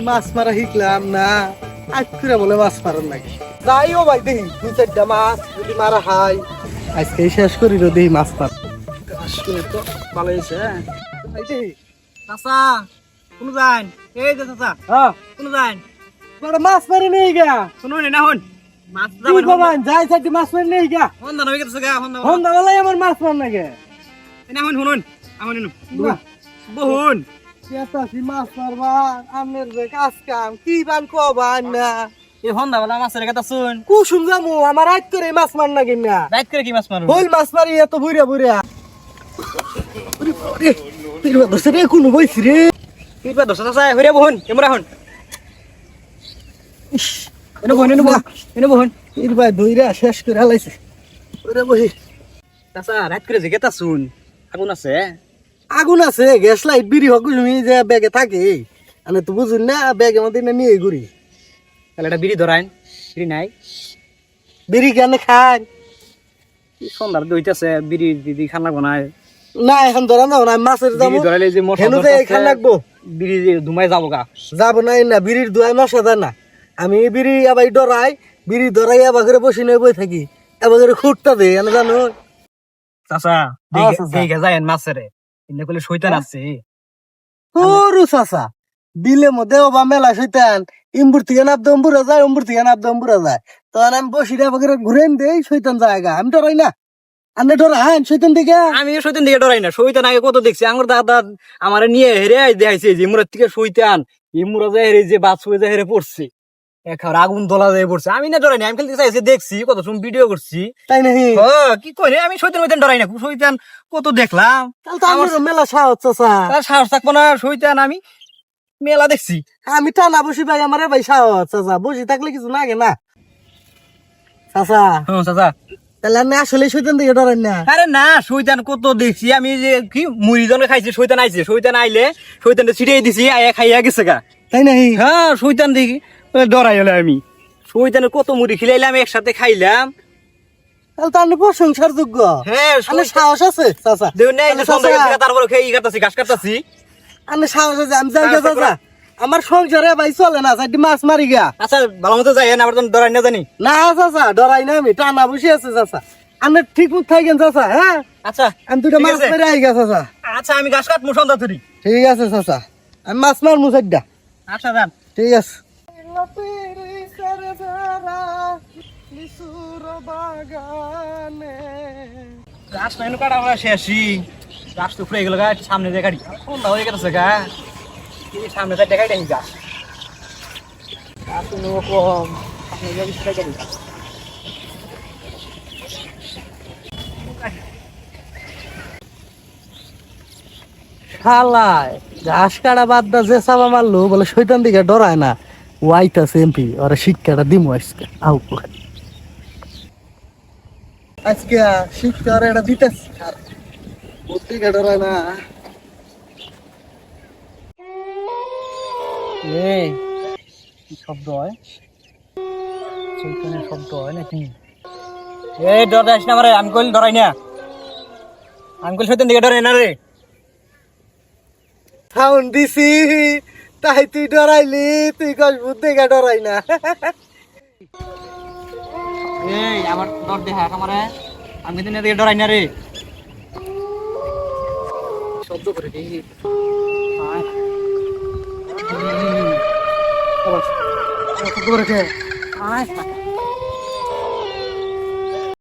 মাছ মারা শিখলাম না, আজ করে বলে মাছ মারার নাকি যাইও ভাই দেখি 2-4টা মাছ যদি মারা হয় আজকে শেষ করি রে দেখি মাছ মার শুনে তো ভালো হয়েছে। ভাই দেখি চাচা কোন যান? এই যে চাচা হ্যাঁ কোন যান? বড় মাছ মারি নেই গা শুনুন না হন মাছ কি বাবান যাই সাইড মাছ মারি নেই গা হন দান হয়ে গেছে গা হন দান হন্দা বেলায় আমার মাছ মার নাকি না হন শুনুন আমন নুন বহুন কি মাছ মারবা আমের যে কাজ কাম কি বান কবান না এই হন দা বলা মাছের কথা শুন কুসুম জামু আমার রাত করে মাছ মার নাকি না রাত করে কি মাছ মারো? হইল মাছ মারি এত বুড়া বুড়া তিরবা দশ রে কোন বইছি রে কিবা দশ চাচা হইরে বহুন কেমরা হন এনে বহুন এনে বহুন তিরবা দুইরা শেষ করে হালাইছে ওরে বহি চাচা রাত করে যে গেতা শুন আগুন আছে আগুন আছে গ্যাস লাইট বিড়ি হোক তুমি যে ব্যাগে থাকে আমি তো বুঝুন না ব্যাগের মধ্যে নিয়ে ঘুরি তাহলে একটা বিড়ি ধরাইন বিড়ি নাই বিড়ি কেন খান সন্ধ্যার দইতাছে বিড়ি দিদি খান লাগবো না না এখন ধরা না না মাছের দাম বিড়ি ধরাইলে যে মশা হেনু যে খান লাগবো বিড়ি ধুমাই যাবো গা যাবো না না বিড়ির দুয়াই মশা দেয় না আমি বিড়ি আবার ডরাই বিড়ি ধরাই আবার করে বসে নিয়ে বই থাকি আবার করে খুঁটটা দে আমি জানো চাচা চাচা। দেখে যায় মাছেরে এনে করলে শৈতান আছে সরু চাচা বিলে মধ্যে বা মেলা শৈতান ইম্বুর থেকে নাব দম্বুরা যায় অম্বুর থেকে নাব দম্বুরা যায় তখন আমি বসি আবার করে ঘুরে দেই শৈতান জায়গা আমি ডরাই না আমি ডরাই শৈতান দিকে আমি শৈতান দিকে ডরাই না শৈতান আগে কত দেখছি আমার দাদা আমারে নিয়ে হেরে দেখাইছে যে মুরার থেকে শৈতান ইমুরা যায় হেরে যে বাস হয়ে যায় হেরে পড়ছে এখানে আগুন দলা যায় পড়ছে আমি না ডরাই না আমি খেলতে চাইছি দেখছি কত সময় ভিডিও করছি তাই নাকি কি কই আমি শৈতান শৈতান ডরাই না শৈতান কত দেখলাম তাহলে তো আমার মেলা সাহস চাচা তার সাহস থাকবো না শৈতান আমি মেলা দেখছি আমি টানা বসি ভাই আমার ভাই সাহস চাচা বসে থাকলে কিছু লাগে না চাচা হ্যাঁ চাচা তাহলে আমি আসলে শৈতান দিকে ডরাই না আরে না শৈতান কত দেখছি আমি যে কি মুড়ি জনে খাইছি শৈতান আইছে শৈতান আইলে শৈতানটা ছিটিয়ে দিছি আয়া খাইয়া গেছে গা তাই নাকি হ্যাঁ শৈতান দেখি ডরাই হলে আমি শৈতানের কত মুড়ি খিলাইলাম একসাথে খাইলাম তাহলে তো আপনি প্রশংসার যোগ্য হ্যাঁ আমি সাহস আছে চাচা দেখুন না, এই যে চাচা, সন্ধ্যা গেছে গা, তারপরে খেয়ে কাটতাছি ঘাস কাটতাছি আমি সাহস আছে আমি যাই গা চাচা আমার সংসারে ভাই চলে না চারটি মাছ মারি গা আচ্ছা ভালো মতো যাই না আবার তো ডরাই না জানি না চাচা ডরাই না আমি টানা বসে আছে চাচা আমি ঠিক মতো থাকেন চাচা হ্যাঁ আচ্ছা আমি দুটো ঠিক মাছ আছে। মেরে আই গা চাচা আচ্ছা আমি ঘাস কাটবো সন্ধ্যা তুরি ঠিক আছে চাচা আমি মাছ মারমু চারটা আচ্ছা যান ঠিক আছে ঘাস মেনু কাটা আমরা শেষই ঘাস তো ফুরে গেল গা একটু সামনে দিয়ে গাড়ি সন্ধ্যা হয়ে গেছে গা এই সামনে দিয়ে দেখাই দেখি ঘাস ঘাস তো নেবো কম সামনে দিয়ে বেশি গাড়ি শালায় ঘাস কাটা বাদ দা যে চাপা মারলো বলে শৈতান দিকে ডরায় না ওয়াইট আছে এমপি ওরা শিক্ষাটা দিমু আজকে আউ আজকে শিক্ষা ওরা এটা দিতেছে আর ওর দিকে ডরায় না এই কি শব্দ হয় চৈতন্যের শব্দ হয় নাকি এই ডর যাস না আমারে আমি কইল ডরাই না আমি কইল শৈতান দিকে ডরাই না রে সাউন্ড দিছি তাই তুই ডরাইলি তুই কস ভূত দিকে ডরাই না এই আমার ডর দেখা আমারে আমি কিন্তু দিকে ডরাই না রে শব্দ করে কি করে আয়